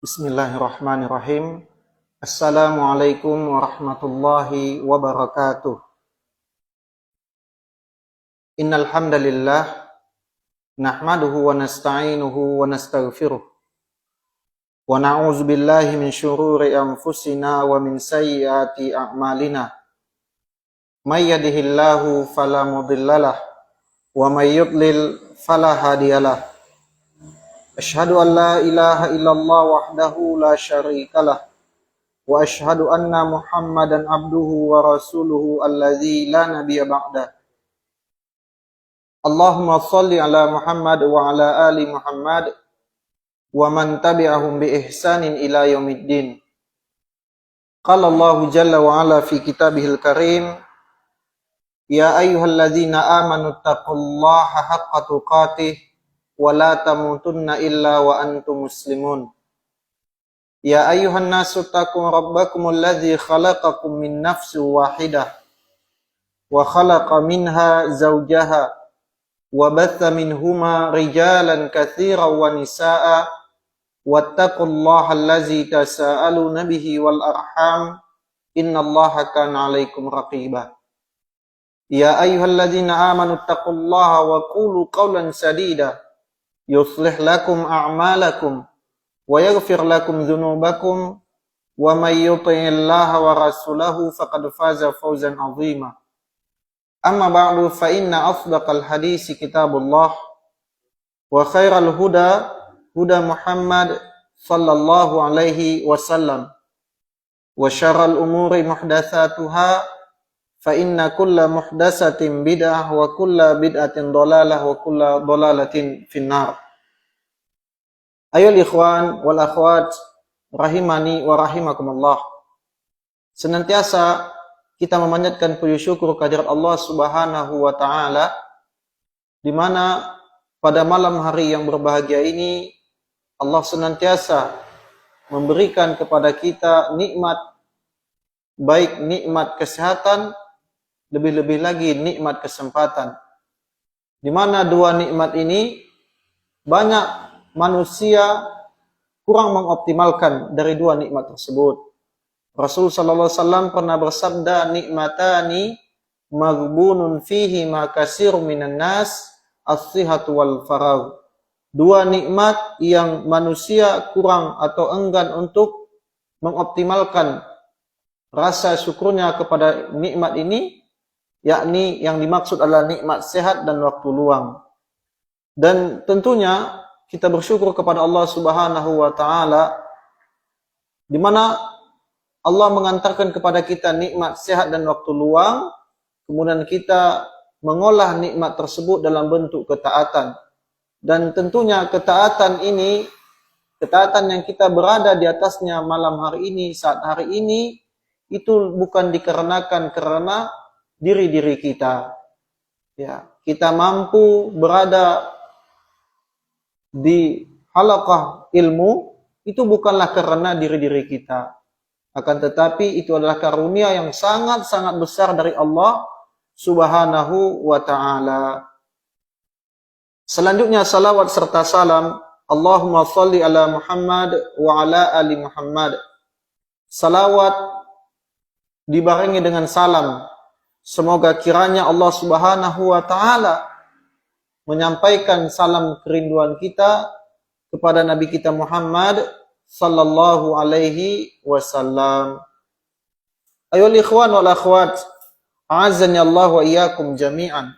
Bismillahirrahmanirrahim. Assalamualaikum warahmatullahi wabarakatuh. Innal hamdalillah nahmaduhu wa nasta'inuhu wa nastaghfiruh. Wa na'udzu billahi min syururi anfusina wa min sayyiati a'malina. May yahdihillahu fala mudhillalah wa may yudlil fala hadiyalah. Asyhadu an la ilaha illallah wahdahu la syarikalah wa asyhadu anna Muhammadan abduhu wa rasuluhu alladzi la nabiyya ba'da. Allahumma shalli ala Muhammad wa ala ali Muhammad wa man tabi'ahum bi ihsanin ila yaumiddin. Qala Allahu jalla wa ala fi kitabihil karim, ya ayyuhalladzina amanu taqullaha haqqa tuqatih wa la tamutunna illa wa antum muslimun. Ya ayyuhan nasu taqu rabbakumul ladzi khalaqakum min nafsin wahidah wa khalaqa minha zawjaha wa batha minhuma rijalan katsiran wa nisaa'a wattaqullaha allazi tasaaluna bihi wal arham innallaha kana 'alaikum raqiba. Ya ayyuhalladzina amanu taqullaha wa qulu qawlan sadida yuslih lakum a'malakum wa yaghfir lakum dhunubakum wa may yuti'illaha wa rasulahu faqad faza fawzan 'azima. Amma ba'du fa inna asdaqal hadisi kitabullah wa khairal huda huda Muhammad sallallahu alaihi wasallam wa syarral umuri muhdatsatuha fa inna kulla muhdatsatin bid'ah wa kulla bid'atin dhalalah wa kulla dhalalatin finnar. Ayol ikhwan wal akhwat rahimani wa rahimakumullah. Senantiasa kita memanjatkan puji syukur kehadirat Allah Subhanahu wa taala, di mana pada malam hari yang berbahagia ini Allah senantiasa memberikan kepada kita nikmat, baik nikmat kesehatan, lebih-lebih lagi nikmat kesempatan. Di mana dua nikmat ini banyak manusia kurang mengoptimalkan dari dua nikmat tersebut. Rasul sallallahu alaihi wasallam pernah bersabda, nikmatani maghbunun fihi ma katsirun minan nas, as-sihhatu wal faragh. Dua nikmat yang manusia kurang atau enggan untuk mengoptimalkan rasa syukurnya kepada nikmat ini, yakni yang dimaksud adalah nikmat sehat dan waktu luang. Dan tentunya kita bersyukur kepada Allah Subhanahu wa taala, di mana Allah mengantarkan kepada kita nikmat sehat dan waktu luang, kemudian kita mengolah nikmat tersebut dalam bentuk ketaatan. Dan tentunya ketaatan ini, ketaatan yang kita berada di atasnya malam hari ini, saat hari ini, itu bukan dikarenakan karena diri-diri kita. Ya, kita mampu berada di halaqah ilmu itu bukanlah karena diri-diri kita, akan tetapi itu adalah karunia yang sangat-sangat besar dari Allah Subhanahu wa ta'ala. Selanjutnya salawat serta salam, Allahumma shalli ala Muhammad wa ala ali Muhammad. Salawat dibarengi dengan salam, semoga kiranya Allah Subhanahu wa ta'ala menyampaikan salam kerinduan kita kepada Nabi kita Muhammad sallallahu alaihi wasallam. Ayol ikhwan wal akhwat, a'azzani Allah wa iyyakum jami'an.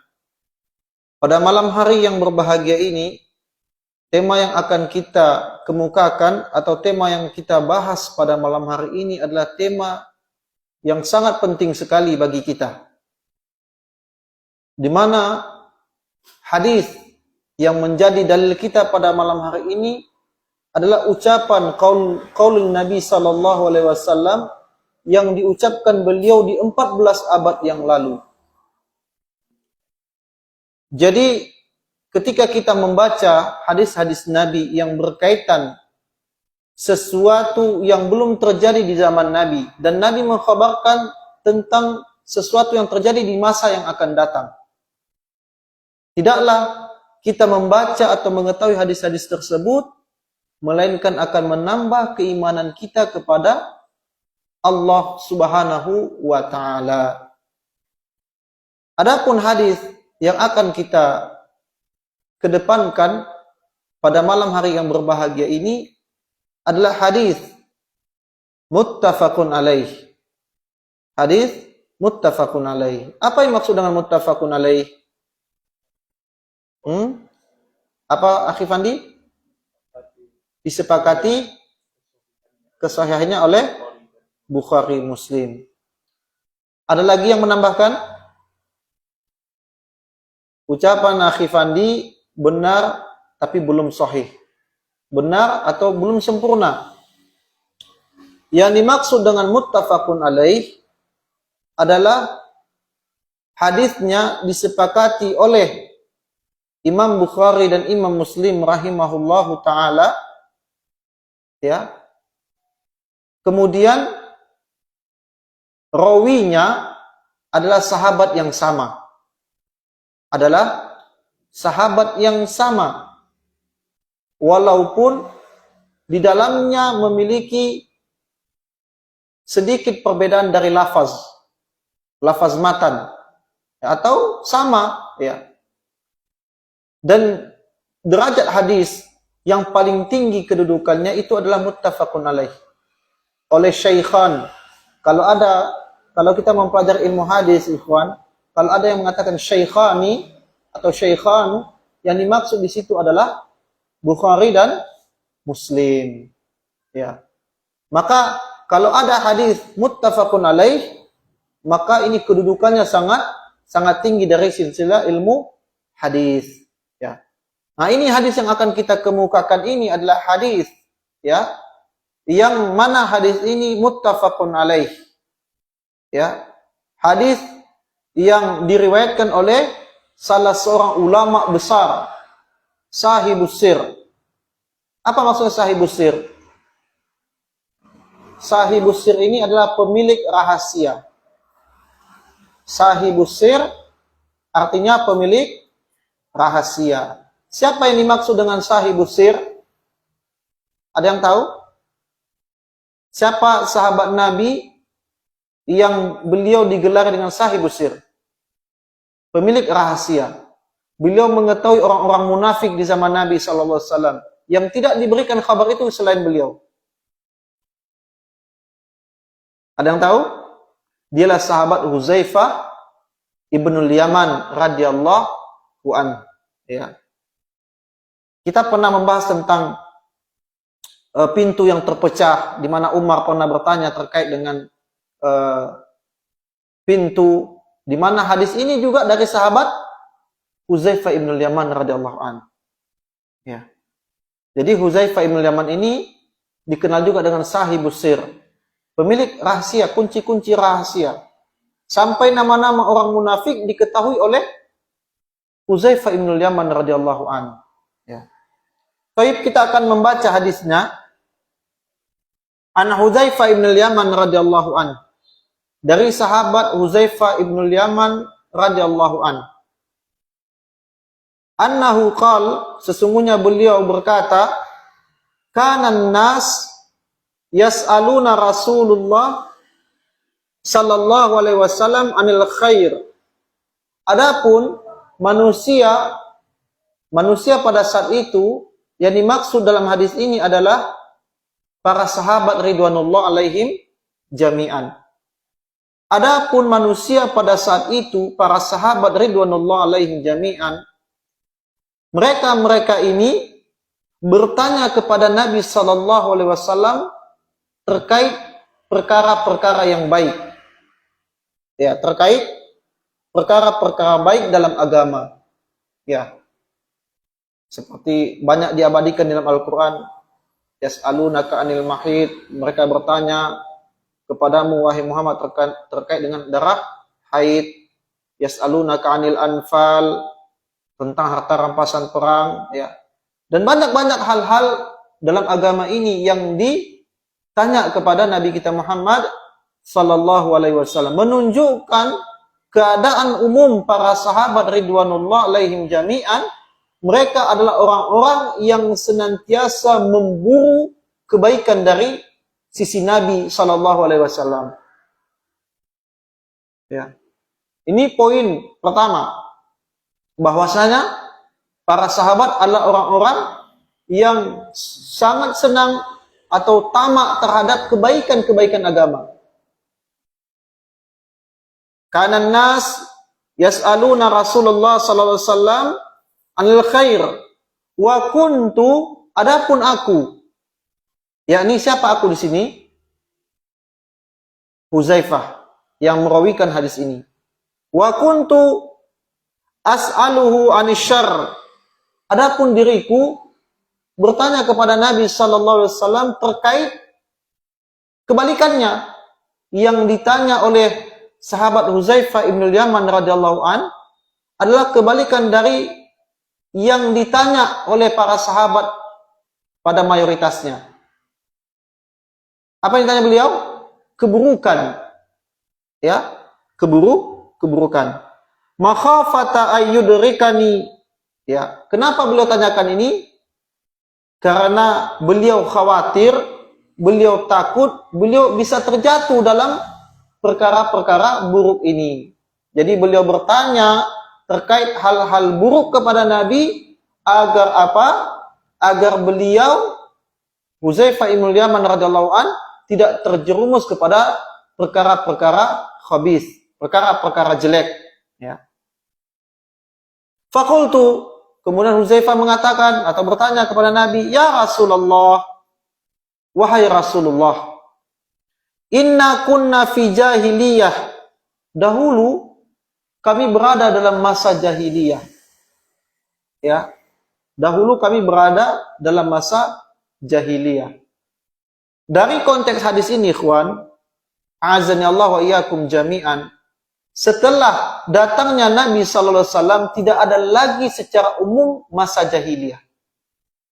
Pada malam hari yang berbahagia ini, tema yang akan kita kemukakan atau tema yang kita bahas pada malam hari ini adalah tema yang sangat penting sekali bagi kita, di mana hadis yang menjadi dalil kita pada malam hari ini adalah ucapan qaulun Nabi sallallahu alaihi wasallam yang diucapkan beliau di 14 abad yang lalu. Jadi ketika kita membaca hadis-hadis Nabi yang berkaitan sesuatu yang belum terjadi di zaman Nabi, dan Nabi mengkhabarkan tentang sesuatu yang terjadi di masa yang akan datang, tidaklah kita membaca atau mengetahui hadis-hadis tersebut melainkan akan menambah keimanan kita kepada Allah Subhanahu wa taala. Adapun hadis yang akan kita kedepankan pada malam hari yang berbahagia ini adalah hadis muttafaqun alaih. Hadis muttafaqun alaih. Apa yang maksud dengan muttafaqun alaih? Apa Akhi Fandi? Disepakati kesahihannya oleh Bukhari Muslim. Ada lagi yang menambahkan? Ucapan Akhi Fandi benar tapi belum sahih. Benar atau belum sempurna. Yang dimaksud dengan muttafaqun alaih adalah hadisnya disepakati oleh Imam Bukhari dan Imam Muslim rahimahullahu taala, ya. Kemudian rawinya adalah sahabat yang sama. Adalah sahabat yang sama. Walaupun di dalamnya memiliki sedikit perbedaan dari lafaz matan, atau sama, ya. Dan derajat hadis yang paling tinggi kedudukannya itu adalah muttafaqun alaih oleh syaikhan. Kalau kita mempelajari ilmu hadis, ikhwan, kalau ada yang mengatakan syaikhani atau syaikhan, yang dimaksud di situ adalah Bukhari dan Muslim, ya. Maka kalau ada hadis muttafaqun alaih, maka ini kedudukannya sangat tinggi dari silsilah ilmu hadis. Ya. Nah, ini hadis yang akan kita kemukakan ini adalah hadis, ya, yang mana hadis ini muttafaqun alaih, ya, hadis yang diriwayatkan oleh salah seorang ulama besar, sahibus sir. Apa maksud sahibus sir? Sahibus sir ini adalah pemilik rahasia. Sahibus sir artinya pemilik rahasia. Siapa yang dimaksud dengan sahibus sir? Ada yang tahu? Siapa sahabat Nabi yang beliau digelar dengan sahibus sir? Pemilik rahasia. Beliau mengetahui orang-orang munafik di zaman Nabi SAW yang tidak diberikan kabar itu selain beliau. Ada yang tahu? Dialah sahabat Huzaifah ibnul Yaman radhiyallahu anhu. Ya. Kita pernah membahas tentang pintu yang terpecah, di mana Umar pernah bertanya terkait dengan pintu, di mana hadis ini juga dari sahabat Huzaifah ibnul Yaman radhiyallahu anhu. Ya. Jadi Huzaifah ibnul Yaman ini dikenal juga dengan sahibus sir, pemilik rahasia, kunci-kunci rahasia. Sampai nama-nama orang munafik diketahui oleh Huzaifah ibnul Yaman radhiyallahu anhu. Ya. Baik, kita akan membaca hadisnya. An Huzaifah ibnul Yaman radhiyallahu anhu. Dari sahabat Huzaifah ibnul Yaman radhiyallahu anhu. Annahu qal, sesungguhnya beliau berkata, kanan nas yas'aluna Rasulullah sallallahu alaihi wasallam anil khair. Adapun manusia pada saat itu yang dimaksud dalam hadis ini adalah para sahabat ridwanullah alaihim jami'an. Adapun manusia pada saat itu, para sahabat ridwanullah alaihim jami'an, mereka ini bertanya kepada Nabi sallallahu alaihi wasallam terkait perkara-perkara yang baik. Ya, terkait perkara-perkara baik dalam agama. Ya. Seperti banyak diabadikan dalam Al-Qur'an, yas'alunaka 'anil mahid, mereka bertanya kepadamu wahai Muhammad terkait dengan darah haid. Yas'alunaka 'anil anfal, tentang harta rampasan perang, ya. Dan banyak-banyak hal-hal dalam agama ini yang ditanya kepada Nabi kita Muhammad sallallahu alaihi wasallam, menunjukkan keadaan umum para sahabat ridwanullah alaihim jami'an. mereka adalah orang-orang yang senantiasa memburu kebaikan dari sisi Nabi Shallallahu Alaihi Wasallam. Ya. Ini poin pertama, bahwasanya para sahabat adalah orang-orang yang sangat senang atau tamak terhadap kebaikan-kebaikan agama. Kana nas yas'aluna Rasulullah sallallahu alaihi wasallam anil khair wa kuntu, adapun aku, yakni siapa aku di sini? Huzaifah yang merawikan hadis ini. Wa kuntu as'aluhu anisyarr, adapun diriku bertanya kepada Nabi sallallahu alaihi wasallam terkait kebalikannya yang ditanya oleh sahabat Huzaifah ibn Yaman radhiyallahu an adalah kebalikan dari yang ditanya oleh para sahabat pada mayoritasnya. Apa yang ditanya beliau? Keburukan. Ya, keburukan. Makhafata ayyudrikani. Ya, kenapa beliau tanyakan ini? Karena beliau khawatir, beliau takut, beliau bisa terjatuh dalam perkara-perkara buruk ini. Jadi beliau bertanya terkait hal-hal buruk kepada Nabi agar apa? Agar beliau Huzaifah ibn Yaman radhiyallahu an tidak terjerumus kepada perkara-perkara khabith, perkara-perkara jelek, ya. Faqultu, kemudian Huzaifah mengatakan atau bertanya kepada Nabi, "Ya Rasulullah, wahai Rasulullah, inna kunna fi jahiliyah." Dahulu kami berada dalam masa jahiliyah. Ya. Dahulu kami berada dalam masa jahiliyah. Dari konteks hadis ini, ikhwan, azani Allah wa iyyakum jami'an, setelah datangnya Nabi sallallahu alaihi wasallam tidak ada lagi secara umum masa jahiliyah.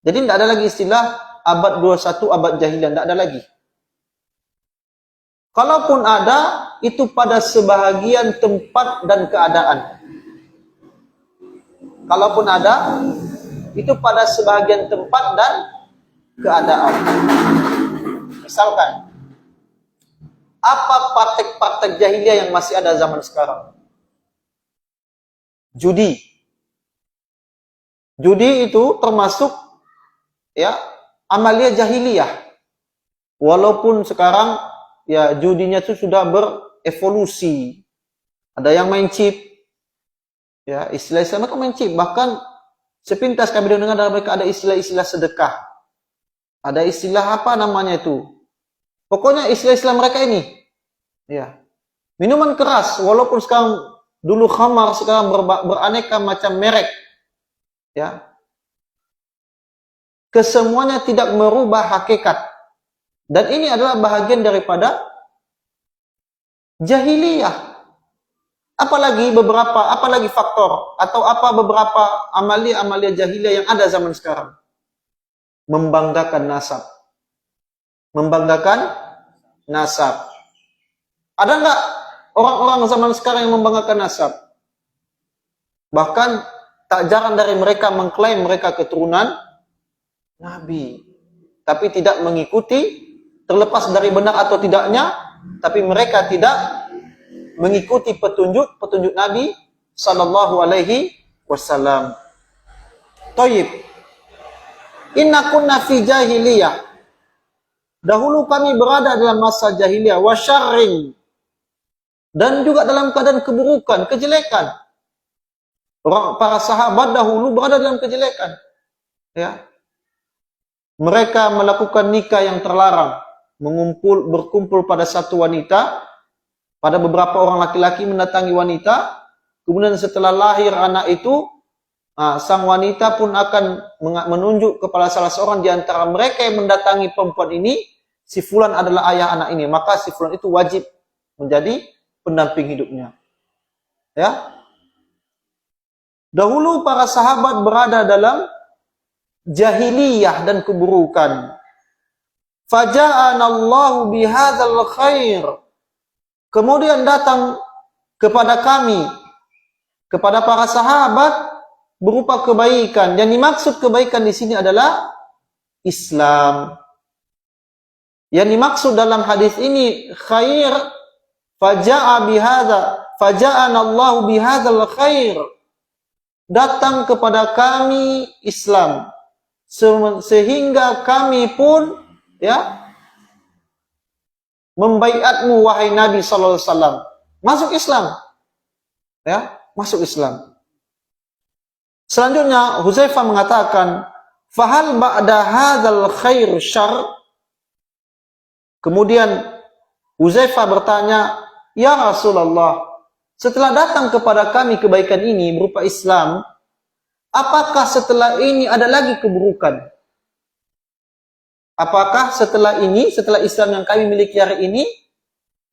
Jadi tidak ada lagi istilah abad 21 abad jahiliyah, tidak ada lagi. Kalaupun ada, itu pada sebahagian tempat dan keadaan. Kalaupun ada, itu pada sebahagian tempat dan keadaan. Misalkan, apa praktek-praktek jahiliyah yang masih ada zaman sekarang? Judi. Judi itu termasuk ya amalia jahiliyah. Walaupun sekarang ya judinya itu sudah berevolusi. Ada yang main chip. Ya, istilah-istilah mereka main chip. Bahkan sepintas kami dengar dari mereka ada istilah-istilah sedekah. Ada istilah apa namanya itu? Pokoknya istilah-istilah mereka ini. Ya. Minuman keras, walaupun sekarang dulu khamar, sekarang beraneka macam merek. Ya. Kesemuanya tidak merubah hakikat. Dan ini adalah bahagian daripada jahiliyah. Apalagi faktor atau beberapa amalia-amalia jahiliyah yang ada zaman sekarang. Membanggakan nasab. Membanggakan nasab. Ada enggak orang-orang zaman sekarang yang membanggakan nasab? Bahkan tak jarang dari mereka mengklaim mereka keturunan Nabi. Tapi tidak mengikuti, terlepas dari benar atau tidaknya, tapi mereka tidak mengikuti petunjuk Nabi sallallahu alaihi wasallam. Thayyib. Inna kunna fi jahiliyah. Dahulu kami berada dalam masa jahiliyah wa syarrin, dan juga dalam keadaan keburukan, kejelekan. Para sahabat dahulu berada dalam kejelekan. Ya. Mereka melakukan nikah yang terlarang, berkumpul pada satu wanita, pada beberapa orang laki-laki mendatangi wanita, kemudian setelah lahir anak itu, sang wanita pun akan menunjuk kepada salah seorang di antara mereka yang mendatangi perempuan ini, si fulan adalah ayah anak ini, maka si fulan itu wajib menjadi pendamping hidupnya. Ya. Dahulu para sahabat berada dalam jahiliyah dan keburukan. Faja'anallahu bihadzal khair. Kemudian datang kepada kami, kepada para sahabat, berupa kebaikan. Yang dimaksud kebaikan di sini adalah Islam. Yang dimaksud dalam hadis ini khair, faja'ana Allah bihadzal khair. Datang kepada kami Islam, sehingga kami pun membaiatmu wahai Nabi sallallahu alaihi wasallam. Masuk Islam. Masuk Islam. Selanjutnya Hudzaifah mengatakan, "Fahal ba'da hadzal khair syarr?" Kemudian Hudzaifah bertanya, "Ya Rasulullah, setelah datang kepada kami kebaikan ini berupa Islam, apakah setelah ini ada lagi keburukan?" Apakah setelah ini, setelah Islam yang kami miliki hari ini,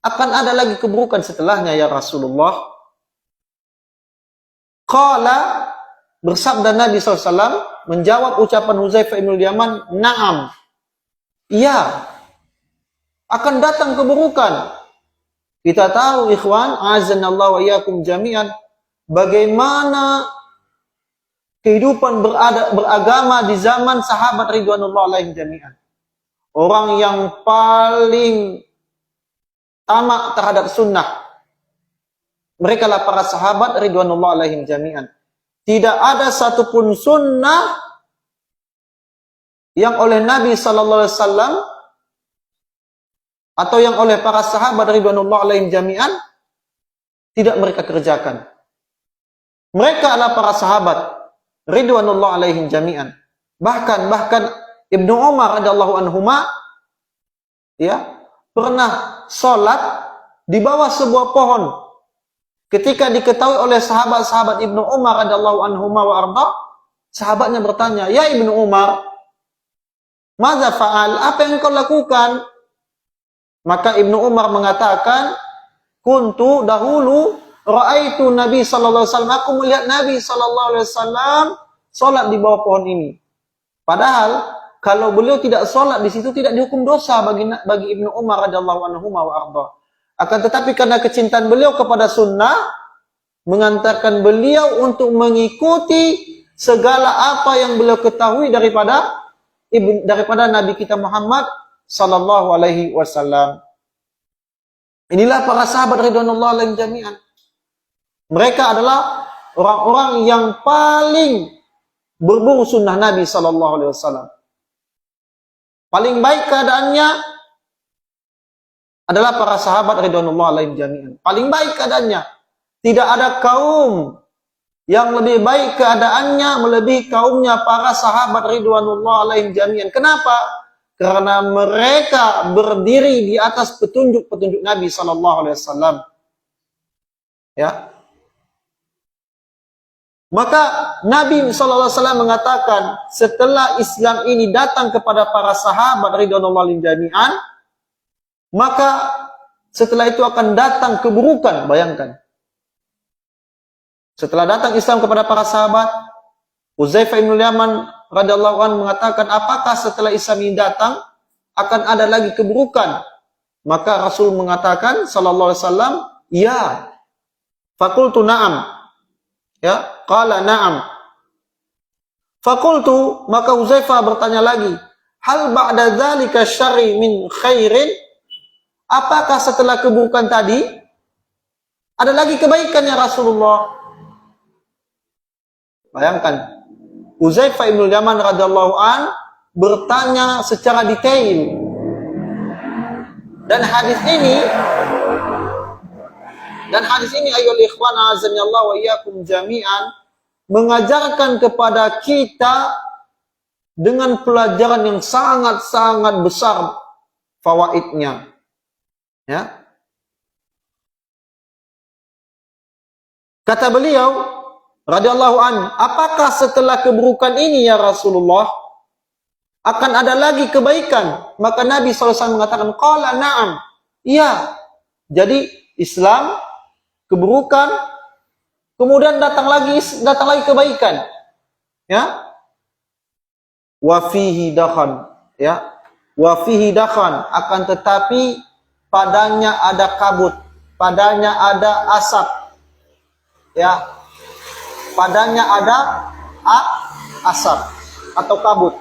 akan ada lagi keburukan setelahnya ya Rasulullah? Qala, bersabda Nabi SAW, menjawab ucapan Hudzaifah ibn Yaman, "Na'am." Iya, akan datang keburukan. Kita tahu ikhwan, azanallahu wa iyyakum jami'an, bagaimana kehidupan beragama di zaman sahabat ridwanullah alaihim jami'an. Orang yang paling tamak terhadap sunnah, mereka lah para sahabat ridwanullah alaihim jami'an. Tidak ada satupun sunnah yang oleh Nabi sallallahu alaihi wasallam atau yang oleh para sahabat ridwanullah alaihim jami'an tidak mereka kerjakan. Mereka adalah para sahabat ridwanullah alaihim jami'an. Bahkan Ibnu Umar radhiyallahu anhuma pernah sholat di bawah sebuah pohon. Ketika diketahui oleh sahabat-sahabat Ibnu Umar radhiyallahu anhuma wa arda, sahabatnya bertanya, "Ya Ibnu Umar, madza fa'al? Apa yang kau lakukan?" Maka Ibnu Umar mengatakan, "Kuntu dahulu ra'aitu Nabi sallallahu alaihi wasallam, aku melihat Nabi sallallahu alaihi wasallam salat di bawah pohon ini." Padahal kalau beliau tidak salat di situ tidak dihukum dosa bagi Ibnu Umar radhiyallahu anhu wa arda. Akan tetapi karena kecintaan beliau kepada sunnah mengantarkan beliau untuk mengikuti segala apa yang beliau ketahui daripada Nabi kita Muhammad sallallahu alaihi wasallam. Inilah para sahabat ridwanullah alaihim jami'an. Mereka adalah orang-orang yang paling berburu sunnah Nabi sallallahu alaihi wasallam. Paling baik keadaannya adalah para sahabat ridwanullah alaihim jami'an. Paling baik keadaannya. Tidak ada kaum yang lebih baik keadaannya melebihi kaumnya para sahabat ridwanullah alaihim jami'an. Kenapa? Karena mereka berdiri di atas petunjuk-petunjuk Nabi sallallahu alaihi wasallam. Maka Nabi sallallahu alaihi wasallam mengatakan, setelah Islam ini datang kepada para sahabat ridwanullah alaihim jami'an, maka setelah itu akan datang keburukan. Bayangkan. Setelah datang Islam kepada para sahabat, Hudzaifah bin Yaman radhiyallahu anhu mengatakan, apakah setelah Islam ini datang akan ada lagi keburukan? Maka Rasul mengatakan sallallahu alaihi wasallam, ya. Fakultu na'am. Qala na'am. Fakultu, maka Hudzaifah bertanya lagi, hal ba'da dzalika syarri min khairin? Apakah setelah keburukan tadi ada lagi kebaikan ya Rasulullah? Bayangkan, Hudzaifah bin Yaman radhiyallahu an bertanya secara detail. Dan hadis ini ayyuhal ikhwan azani Allah wa iyyakum jami'an mengajarkan kepada kita dengan pelajaran yang sangat-sangat besar fawaidnya. Kata beliau radhiyallahu an, apakah setelah keburukan ini ya Rasulullah akan ada lagi kebaikan? Maka Nabi SAW mengatakan, qala na'am. Iya. Jadi Islam, keburukan, kemudian datang lagi kebaikan. Wa fihi dakhan. Wa fihi dakhan. Akan tetapi padanya ada kabut, padanya ada asap. Padanya ada asap atau kabut.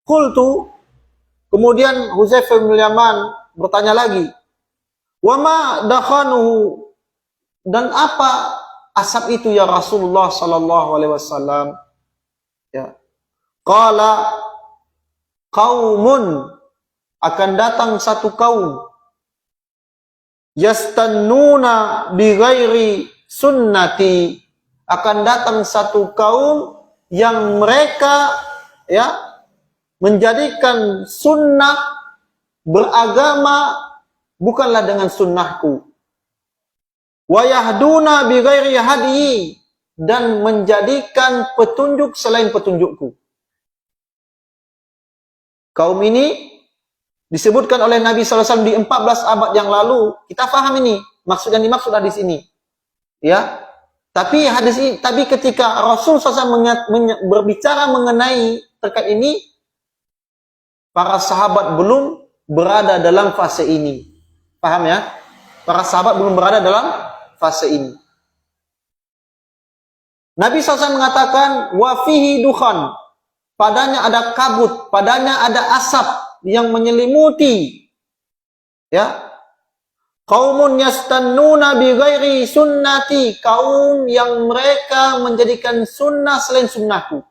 Qultu, kemudian Hudzaifah bin Yaman bertanya lagi, wa ma dakhanuhu, dan apa asap itu ya Rasulullah sallallahu alaihi wasallam? Ya. Qala qaumun, akan datang satu kaum, yastannuna bi ghairi sunnati, akan datang satu kaum yang mereka menjadikan sunnah beragama bukanlah dengan sunnahku. Wa yahduna bi ghairi hadyi, dan menjadikan petunjuk selain petunjukku. Kaum ini disebutkan oleh Nabi SAW di 14 abad yang lalu. Kita paham ini, maksud yang dimaksud hadis ini. Ya. Tapi hadis ini, tapi ketika Rasul SAW berbicara mengenai terkait ini, para sahabat belum berada dalam fase ini. Paham ya? Para sahabat belum berada dalam fase ini. Nabi SAW mengatakan, wa fihi dukhan, padanya ada kabut, padanya ada asap yang menyelimuti. Ya. Qaumun yastannuna bi ghairi sunnati, kaum yang mereka menjadikan sunnah selain sunnahku.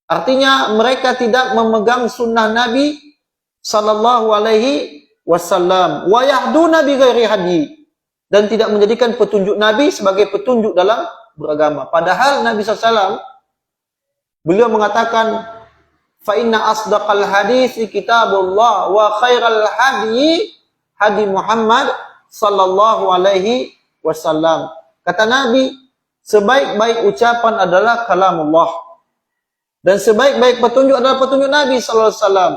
Artinya mereka tidak memegang sunnah Nabi sallallahu alaihi wasallam. Wa yahduna bi ghairi hadyi, dan tidak menjadikan petunjuk Nabi sebagai petunjuk dalam beragama. Padahal Nabi SAW beliau mengatakan, fa inna asdaqal hadits kitabullah wa khairal hadyi hadi Muhammad sallallahu alaihi wasallam. Kata Nabi, sebaik-baik ucapan adalah kalamullah, dan sebaik-baik petunjuk adalah petunjuk Nabi sallallahu alaihi wasallam.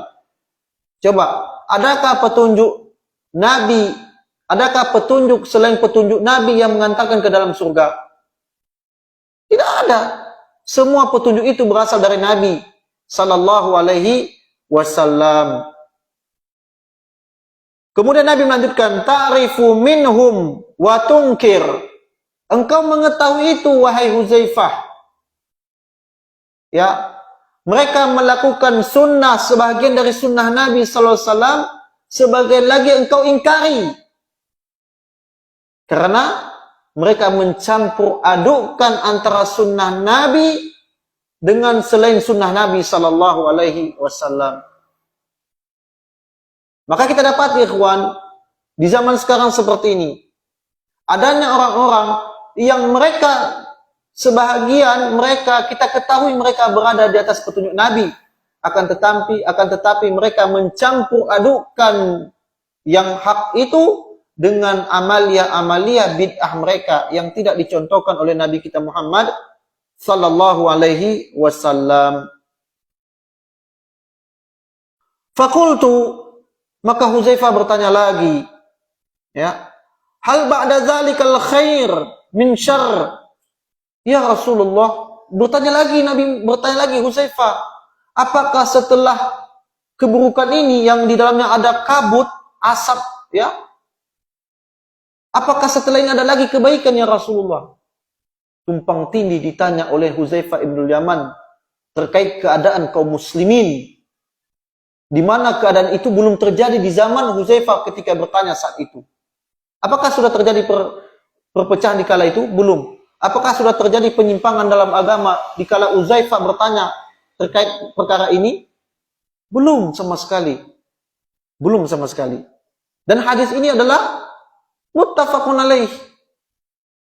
Coba, adakah petunjuk Nabi, adakah petunjuk selain petunjuk Nabi yang mengantarkan ke dalam surga? Tidak ada. Semua petunjuk itu berasal dari Nabi sallallahu alaihi wasallam. Kemudian Nabi melanjutkan, ta'rifu minhum wa tunkir. Engkau mengetahui itu wahai Hudzaifah. Ya, mereka melakukan sunnah, sebahagian dari sunnah Nabi sallallahu alaihi wasallam, sebagian lagi engkau ingkari. Karena mereka mencampur adukkan antara sunnah Nabi dengan selain sunnah Nabi sallallahu alaihi wasallam. Maka kita dapat, ikhwan, di zaman sekarang seperti ini, adanya orang-orang yang mereka, sebahagian mereka, kita ketahui mereka berada di atas petunjuk Nabi, akan tetapi mereka mencampur adukkan yang hak itu dengan amalia-amalia bid'ah mereka yang tidak dicontohkan oleh Nabi kita Muhammad sallallahu alaihi wasallam. Fakultu, maka Hudzaifah bertanya lagi, ya, hal ba'da zalikal khair min syarr? Ya Rasulullah, Nabi bertanya lagi Hudzaifah, apakah setelah keburukan ini yang di dalamnya ada kabut, asap, ya, apakah setelah ini ada lagi kebaikan ya Rasulullah? Tumpang tindih ditanya oleh Hudzaifah ibn Yaman terkait keadaan kaum muslimin, di mana keadaan itu belum terjadi di zaman Hudzaifah ketika bertanya saat itu. Apakah sudah terjadi perpecahan di kala itu? Belum. Apakah sudah terjadi penyimpangan dalam agama di kala Hudzaifah bertanya terkait perkara ini? Belum sama sekali. Belum sama sekali. Dan hadis ini adalah muttafaqun alaih.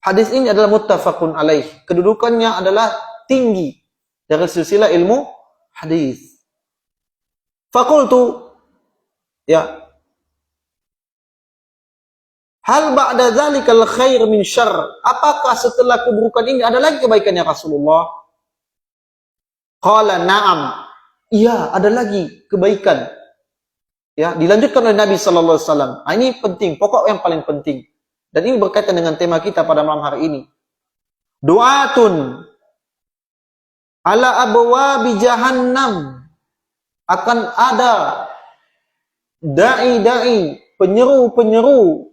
Hadis ini adalah muttafaqun alaih. Kedudukannya adalah tinggi dari silsilah ilmu hadis. Fakultu, ya, hal ba'da zalikal khair min syarr? Apakah setelah keburukan ini ada lagi kebaikan ya Rasulullah? Qala na'am. Iya, ada lagi kebaikan. Ya, dilanjutkan oleh Nabi sallallahu alaihi wasallam. Ini penting, pokok yang paling penting. Dan ini berkaitan dengan tema kita pada malam hari ini. Du'atun ala abwabi jahannam. Akan ada dai-dai, penyeru-penyeru,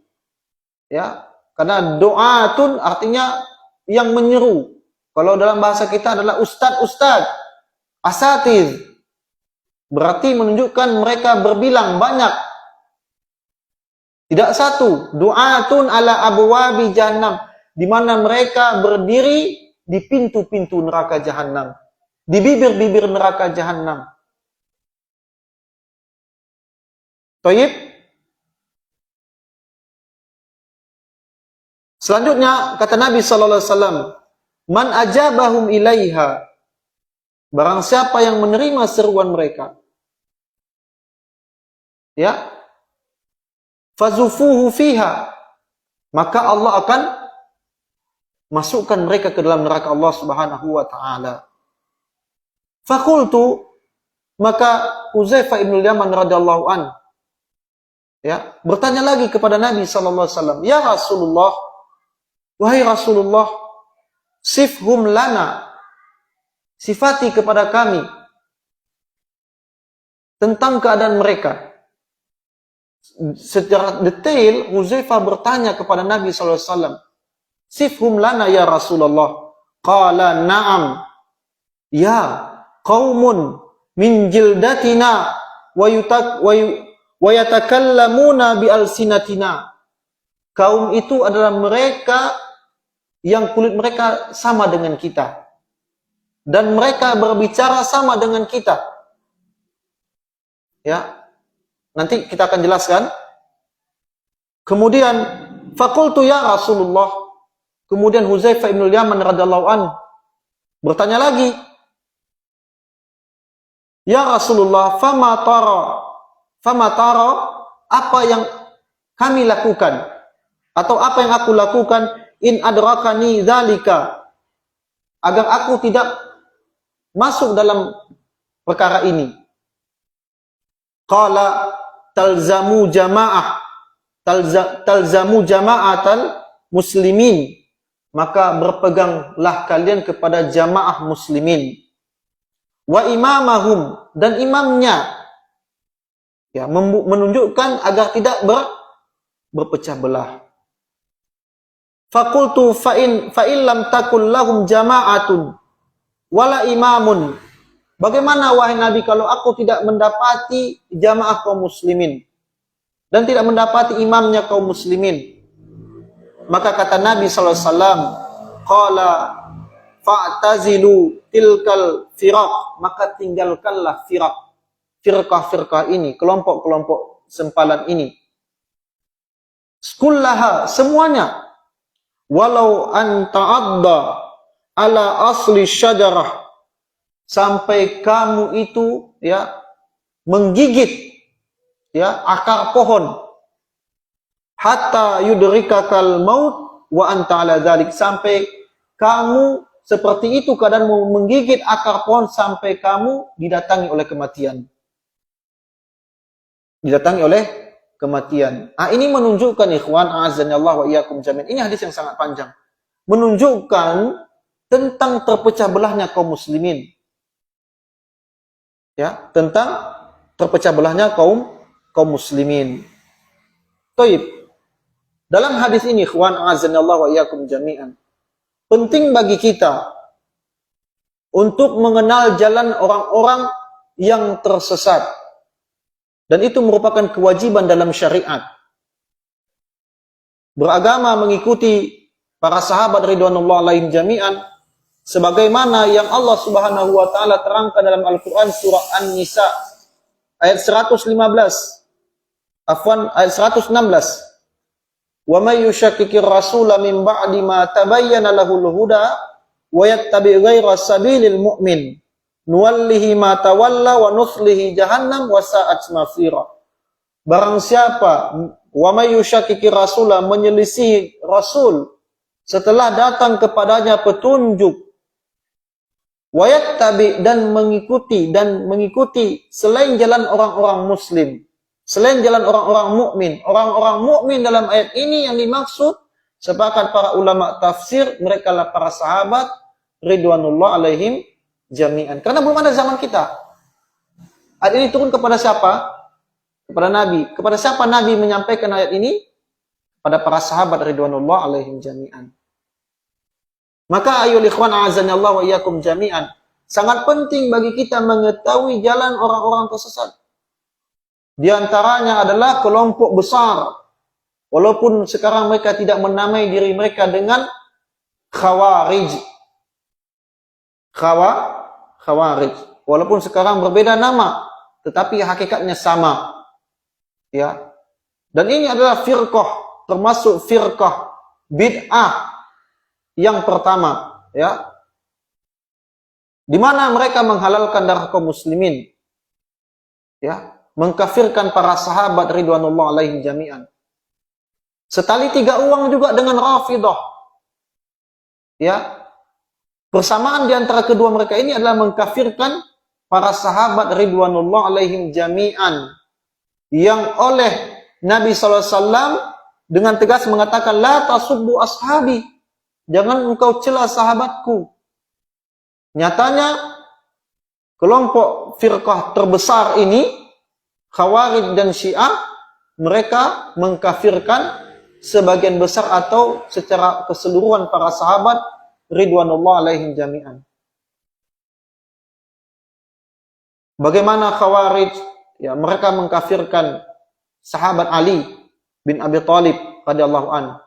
ya, karena doatun artinya yang menyeru, Kalau dalam bahasa kita adalah ustad-ustad, asatiz. Berarti menunjukkan mereka berbilang banyak. Tidak satu, du'atun ala abwabi jahannam, di mana mereka berdiri di pintu-pintu neraka jahannam, di bibir-bibir neraka jahannam. Taib. Selanjutnya kata Nabi sallallahu alaihi wasallam, man ajabahum ilaiha, barang siapa yang menerima seruan mereka, ya, fazufuhu fiha, maka Allah akan masukkan mereka ke dalam neraka Allah Subhanahu wa taala. Fakultu, maka Huzaifah ibn Yaman radhiyallahu an, ya, bertanya lagi kepada Nabi sallallahu alaihi wasallam, ya Rasulullah, wahai Rasulullah, sifhum lana, sifati kepada kami tentang keadaan mereka. Secara detail Huzaifah bertanya kepada Nabi sallallahu alaihi wasallam, sifhum lana ya Rasulullah. Qala na'am, ya qaumun min jildatina wa yatakallamuna bi alsinatina. Kaum itu adalah mereka yang kulit mereka sama dengan kita, dan mereka berbicara sama dengan kita. Ya, nanti kita akan jelaskan. Kemudian faqultu ya Rasulullah, kemudian Huzaifah ibn Yaman radhiyallahu an bertanya lagi, ya Rasulullah, fama tara, apa yang kami lakukan atau apa yang aku lakukan, in adrakani dzalika, agar aku tidak masuk dalam perkara ini. Qala talzamu jama'atal muslimin, maka berpeganglah kalian kepada jamaah muslimin, wa imamahum, dan imamnya, ya, menunjukkan agar tidak berpecah belah. Faqultu fa in lam takul lahum jama'atun wala imamun, bagaimana wahai Nabi kalau aku tidak mendapati jamaah kaum muslimin dan tidak mendapati imamnya kaum muslimin? Maka kata Nabi sallallahu alaihi wasallam, qala fa'tazilu tilkal firaq, maka tinggalkanlah firqah ini, kelompok-kelompok sempalan ini, kullaha, semuanya, walau an ta'adda ala asli syajarah, sampai kamu itu, ya, menggigit, ya, akar pohon, hatta yudrikakal maut wa anta ala dzalik, sampai kamu seperti itu keadaanmu, menggigit akar pohon sampai kamu didatangi oleh kematian. Didatangi oleh kematian. Ini menunjukkan, ikhwan a'azzani Allah wa iyyakum jami'an, ini hadis yang sangat panjang, menunjukkan tentang terpecah belahnya kaum muslimin. Ya, tentang terpecah belahnya kaum muslimin. Taib. Dalam hadis ini, ikhwan a'azzani Allah wa iyyakum jami'an, penting bagi kita untuk mengenal jalan orang-orang yang tersesat. Dan itu merupakan kewajiban dalam syariat. Beragama mengikuti para sahabat ridwanullah alaihim jami'an, sebagaimana yang Allah Subhanahu wa taala terangkan dalam Al-Qur'an surah An-Nisa ayat 115. Ayat 116. Wa may yushakkikir rasula min ba'di ma tabayyana lahul huda wa yattabi' ghayra sabilil mu'min nuwallihi ma tawalla wa nuslihi jahannam wa sa'at masira. Barang siapa wa may yushakkikir rasula, menyelisih rasul setelah datang kepadanya petunjuk, wa yattabi', dan mengikuti selain jalan orang-orang muslim, selain jalan orang-orang mukmin. Orang-orang mukmin dalam ayat ini yang dimaksud, sepakat para ulama tafsir, mereka lah para sahabat ridwanullah alaihim jami'an. Karena belum ada zaman kita. Ayat ini turun kepada siapa? Kepada Nabi. Kepada siapa Nabi menyampaikan ayat ini? Pada para sahabat ridwanullah alaihim jami'an. Maka ayo ikhwan a'azanallahu wa iyyakum jami'an, sangat penting bagi kita mengetahui jalan orang-orang tersesat. Di antaranya adalah kelompok besar, walaupun sekarang mereka tidak menamai diri mereka dengan Khawarij. Khawarij. Walaupun sekarang berbeda nama, tetapi hakikatnya sama. Ya. Dan ini adalah firqah, termasuk firqah bid'ah yang pertama, ya. Di mana mereka menghalalkan darah kaum muslimin. Ya, mengkafirkan para sahabat ridwanullah alaihim jami'an. Setali tiga uang juga dengan Rafidah. Ya. Persamaan di antara kedua mereka ini adalah mengkafirkan para sahabat ridwanullah alaihim jami'an, yang oleh Nabi SAW dengan tegas mengatakan, la tasubbu ashabi, jangan engkau cela sahabatku. Nyatanya kelompok firqah terbesar ini, Khawarij dan Syiah, mereka mengkafirkan sebagian besar atau secara keseluruhan para sahabat ridwanullah alaihim jami'an. Bagaimana Khawarij? Ya, mereka mengkafirkan sahabat Ali bin Abi Thalib radhiyallahu an,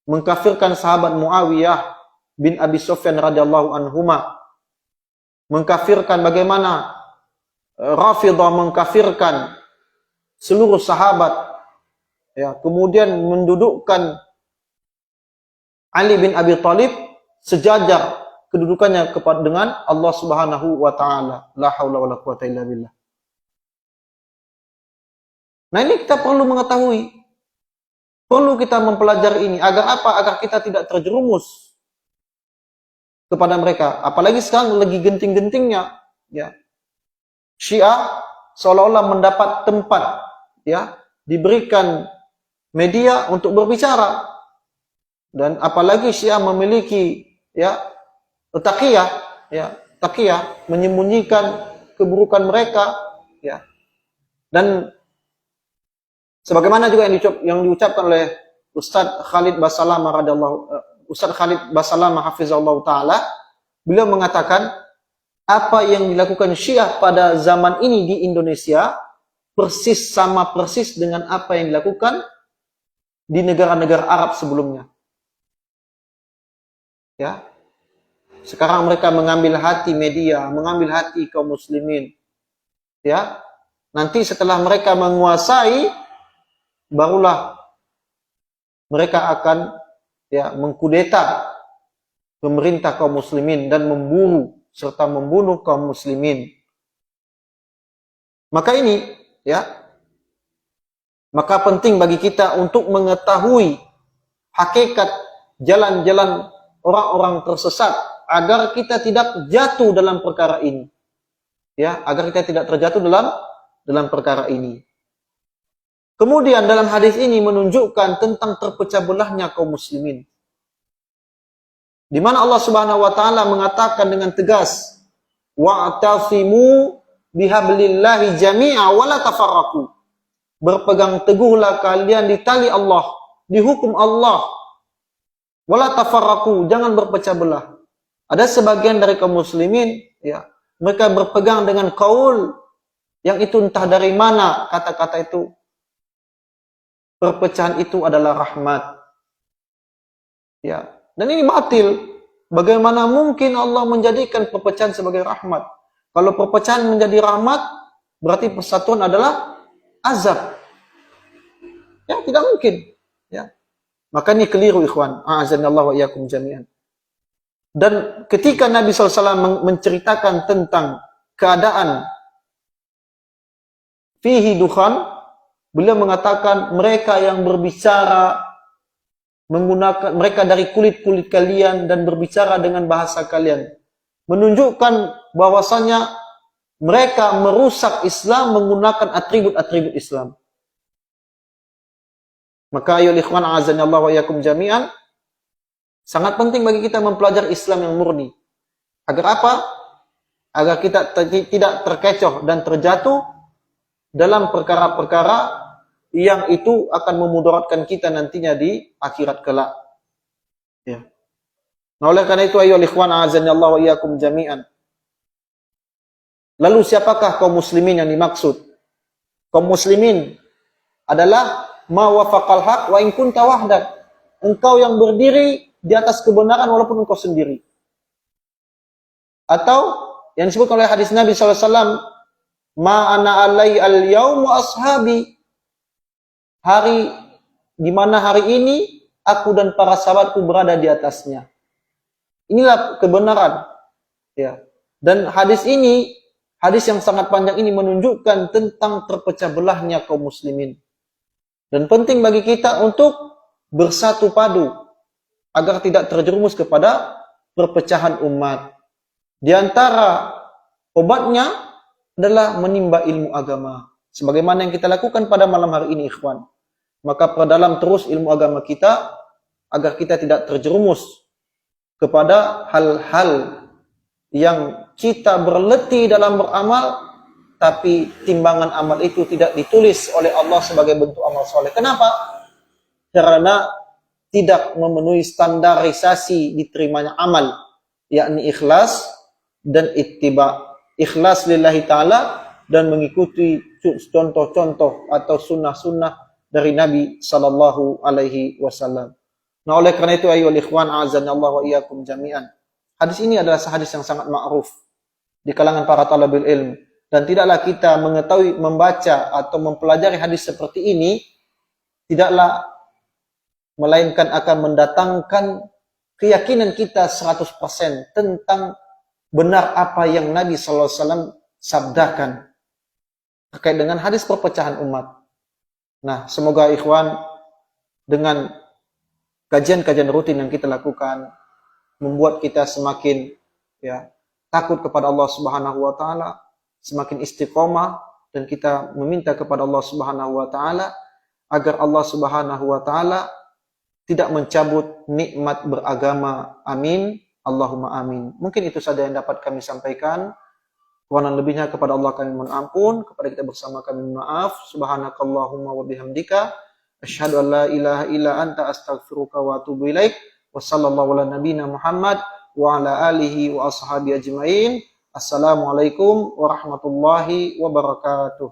mengkafirkan sahabat Muawiyah bin Abi Sufyan radhiyallahu anhuma, mengkafirkan bagaimana Rafidah mengkafirkan seluruh sahabat, ya, kemudian mendudukkan Ali bin Abi Thalib sejajar kedudukannya kepada dengan Allah Subhanahu wa taala. La haula wala quwata illa billah. Nah, ini kita perlu mengetahui. Perlu kita mempelajari ini agar apa? Agar kita tidak terjerumus kepada mereka. Apalagi sekarang lagi genting-gentingnya, ya. Syiah seolah-olah mendapat tempat, ya, diberikan media untuk berbicara. Dan apalagi Syiah memiliki, ya, taqiyah, ya, taqiyah, menyembunyikan keburukan mereka, ya. Dan sebagaimana juga yang diucapkan oleh Ustaz Khalid Basalamah Ustaz Khalid Basalamah hafizahullah taala, beliau mengatakan apa yang dilakukan Syiah pada zaman ini di Indonesia sama persis dengan apa yang dilakukan di negara-negara Arab sebelumnya. Ya. Sekarang mereka mengambil hati media, mengambil hati kaum muslimin. Ya. Nanti setelah mereka menguasai, barulah mereka akan, ya, mengkudeta pemerintah kaum muslimin dan memburu serta membunuh kaum muslimin. Maka ini, ya, maka penting bagi kita untuk mengetahui hakikat jalan-jalan orang-orang tersesat agar kita tidak jatuh dalam perkara ini. Ya, agar kita tidak terjatuh dalam perkara ini. Kemudian dalam hadis ini menunjukkan tentang terpecah belahnya kaum muslimin. Di mana Allah Subhanahu wa taala mengatakan dengan tegas, wa'tasimu bihablillahi jami'a wa la tafarraqu. Berpegang teguhlah kalian di tali Allah, di hukum Allah. Wa la tafarraqu, jangan berpecah belah. Ada sebagian dari kaum muslimin, ya, mereka berpegang dengan qaul yang itu entah dari mana kata-kata itu. Perpecahan itu adalah rahmat. Ya. Dan ini batil. Bagaimana mungkin Allah menjadikan perpecahan sebagai rahmat? Kalau perpecahan menjadi rahmat, berarti persatuan adalah azab. Ya, tidak mungkin. Ya. Maka ini keliru, ikhwan. A'azanallahu wa iyyakum jami'an. Dan ketika Nabi SAW menceritakan tentang keadaan fihi dukhan, beliau mengatakan mereka yang berbicara menggunakan, mereka dari kulit-kulit kalian dan berbicara dengan bahasa kalian, menunjukkan bahwasanya mereka merusak Islam menggunakan atribut-atribut Islam. Maka ayo ikhwan a'azanallahu wa iyyakum jami'an, sangat penting bagi kita mempelajari Islam yang murni. Agar apa? Agar kita tidak terkecoh dan terjatuh dalam perkara-perkara yang itu akan memudaratkan kita nantinya di akhirat kelak. Ya. Nah, oleh karena itu ayo ikhwan azan Allah wa iyyakum jami'an. Lalu siapakah kaum muslimin yang dimaksud? Kaum muslimin adalah ma wafaqal haq wa in kunta wahdak. Engkau yang berdiri di atas kebenaran walaupun engkau sendiri. Atau yang disebut oleh hadis Nabi SAW, ma ana alai al-yaum wa ashabi. Hari di mana hari ini aku dan para sahabatku berada di atasnya. Inilah kebenaran. Ya. Dan hadis ini, hadis yang sangat panjang ini menunjukkan tentang terpecah belahnya kaum muslimin. Dan penting bagi kita untuk bersatu padu agar tidak terjerumus kepada perpecahan umat. Di antara obatnya adalah menimba ilmu agama. Sebagaimana yang kita lakukan pada malam hari ini, ikhwan. Maka perdalam terus ilmu agama kita agar kita tidak terjerumus kepada hal-hal yang kita berletih dalam beramal, tapi timbangan amal itu tidak ditulis oleh Allah sebagai bentuk amal soleh. Kenapa? Karena tidak memenuhi standarisasi diterimanya amal, yakni ikhlas dan ittiba. Ikhlas lillahi ta'ala dan mengikuti contoh-contoh atau sunnah-sunnah dari Nabi sallallahu alaihi wasallam. Nah, oleh karena itu ayyuhal ikhwan azanallahu wa iyyakum jami'an. Hadis ini adalah hadis yang sangat ma'ruf di kalangan para talabul ilm, dan tidaklah kita mengetahui, membaca atau mempelajari hadis seperti ini tidaklah melainkan akan mendatangkan keyakinan kita 100% tentang benar apa yang Nabi sallallahu alaihi wasallam sabdakan terkait dengan hadis perpecahan umat. Nah, semoga ikhwan dengan kajian-kajian rutin yang kita lakukan membuat kita semakin takut kepada Allah Subhanahu wa taala, semakin istiqomah, dan kita meminta kepada Allah Subhanahu wa taala agar Allah Subhanahu wa taala tidak mencabut nikmat beragama. Amin. Allahumma amin. Mungkin itu saja yang dapat kami sampaikan. Kurang lebihnya kepada Allah kami mohon ampun, kepada kita bersama kami mohon maaf. Subhanakallahumma wa bihamdika asyhadu an la ilaha illa anta astaghfiruka wa atubu ilaik. Wassallallahu ala nabiyyina Muhammad wa ala alihi wa ashabi ajmain. Assalamualaikum warahmatullahi wabarakatuh.